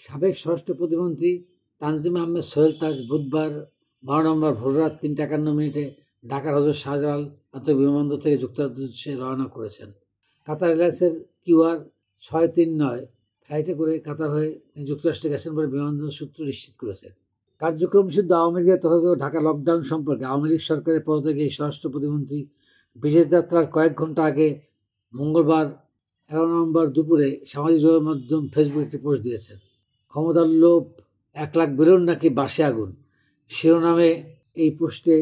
সাবেক স্বরাষ্ট্র প্রতিমন্ত্রী তানজিম আহমেদ সোহেল তাজ বুধবার ১২ নভেম্বর ভোররাত ৩টা ৫১ ঢাকার হজরত শাহজালাল আন্তর্জাতিক বিমানবন্দর থেকে যুক্তরাজ্যের উদ্দেশ্যে রওনা করেছেন। কাতার এয়ারলাইন্সের কিউআর ৬৩৯ ফ্লাইটে করে কাতার হয়ে যুক্তরাষ্ট্রে গেছেন বলে বিমানবন্দর সূত্র নিশ্চিত করেছে। কার্যক্রম নিষিদ্ধ আওয়ামী লীগের তথাকথিত ঢাকা লকডাউন সম্পর্কে আওয়ামী লীগ সরকারের পদত্যাগে এই স্বরাষ্ট্র প্রতিমন্ত্রী বিদেশ যাত্রার কয়েক ঘণ্টা আগে মঙ্গলবার ১১ নভেম্বর দুপুরে সামাজিক যোগাযোগ মাধ্যম ফেসবুকে একটি পোস্ট দিয়েছেন। ক্ষমতার লোভ, ১,০০,০০০ বেলুন নাকি বাসে আগুন শিরোনামে এই পোস্টে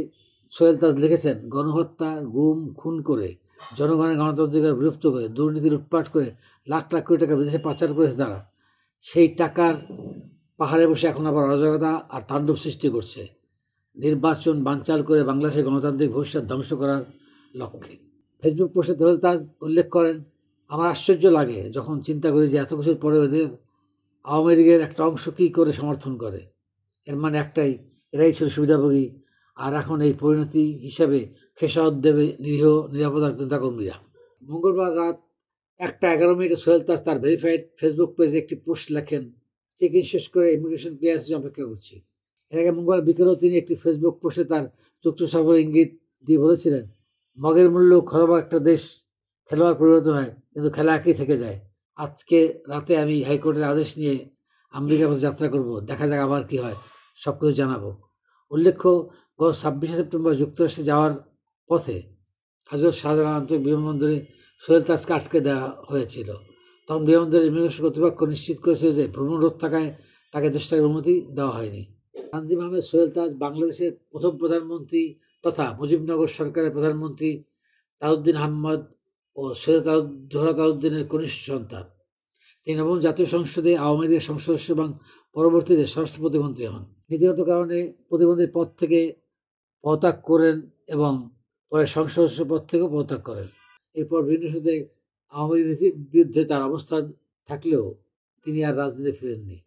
সোহেল তাজ লিখেছেন, গণহত্যা, গুম, খুন করে জনগণের গণতান্ত্রিক বিলুপ্ত করে দুর্নীতি লুটপাট করে লাখ লাখ কোটি টাকা বিদেশে পাচার করেছে তারা। সেই টাকার পাহাড়ে বসে এখন আবার অরাজকতা আর তাণ্ডব সৃষ্টি করছে নির্বাচন বানচাল করে বাংলাদেশের গণতান্ত্রিক ভবিষ্যৎ ধ্বংস করার লক্ষ্যে। ফেসবুক পোস্টে সোহেল তাজ উল্লেখ করেন, আমার আশ্চর্য লাগে যখন চিন্তা করি যে এত কিছুর পরে ওদের আওয়ামী লীগের একটা অংশ কী করে সমর্থন করে। এর মানে একটাই, এরাই ছিল সুবিধাভোগী, আর এখন এই পরিণতি হিসাবে খেসারত দেবে নিরীহ নিরাপত্তা নেতাকর্মীরা। মঙ্গলবার রাত ১টা ১১ সোহেল তাজ তার ভেরিফাইড ফেসবুক পেজে একটি পোস্ট লেখেন, চেক ইন শেষ করে ইমিগ্রেশন ক্লিয়ারেন্সের অপেক্ষা করছি। এর আগে মঙ্গলবার বিকেলেও তিনি একটি ফেসবুক পোস্টে তার চুক্তি সফরের ইঙ্গিত দিয়ে বলেছিলেন, মগের মূল্য খরবা একটা দেশ খেলোয়াড় পরিবর্তন হয় কিন্তু খেলা একই থেকে যায়। আজকে রাতে আমি হাইকোর্টের আদেশ নিয়ে আমেরিকার পথে যাত্রা করব, দেখা যাক আবার কী হয়, সব কিছু জানাবো। উল্লেখ্য, গত ২৬শে সেপ্টেম্বর যুক্তরাষ্ট্রে যাওয়ার পথে হজরত শাহজালাল আন্তর্জাতিক বিমানবন্দরে সোহেল তাজকে আটকে দেওয়া হয়েছিল। তখন বিমানবন্দরের ইমিগ্রেশন কর্তৃপক্ষ নিশ্চিত করেছিল যে ভ্রমণ রোধ থাকায় তাকে দেশ ত্যাগের অনুমতি দেওয়া হয়নি। তানজিম আহমেদ সোহেল তাজ বাংলাদেশের প্রথম প্রধানমন্ত্রী তথা মুজিবনগর সরকারের প্রধানমন্ত্রী তাজউদ্দিন আহমদ ও সৈয়দ জোহরা তাজউদ্দিনের কনিষ্ঠ সন্তান। তিনি নবম জাতীয় সংসদে আওয়ামী লীগের সংসদ সদস্য এবং পরবর্তীতে স্বরাষ্ট্র প্রতিমন্ত্রী হন। নীতিগত কারণে প্রতিমন্ত্রীর পদ থেকে পদত্যাগ করেন এবং পরে সংসদ সদস্য পদ থেকেও পদত্যাগ করেন। এরপর বিভিন্ন ইস্যুতে আওয়ামী লীগের বিরুদ্ধে তার অবস্থান থাকলেও তিনি আর রাজনীতিতে ফিরেননি।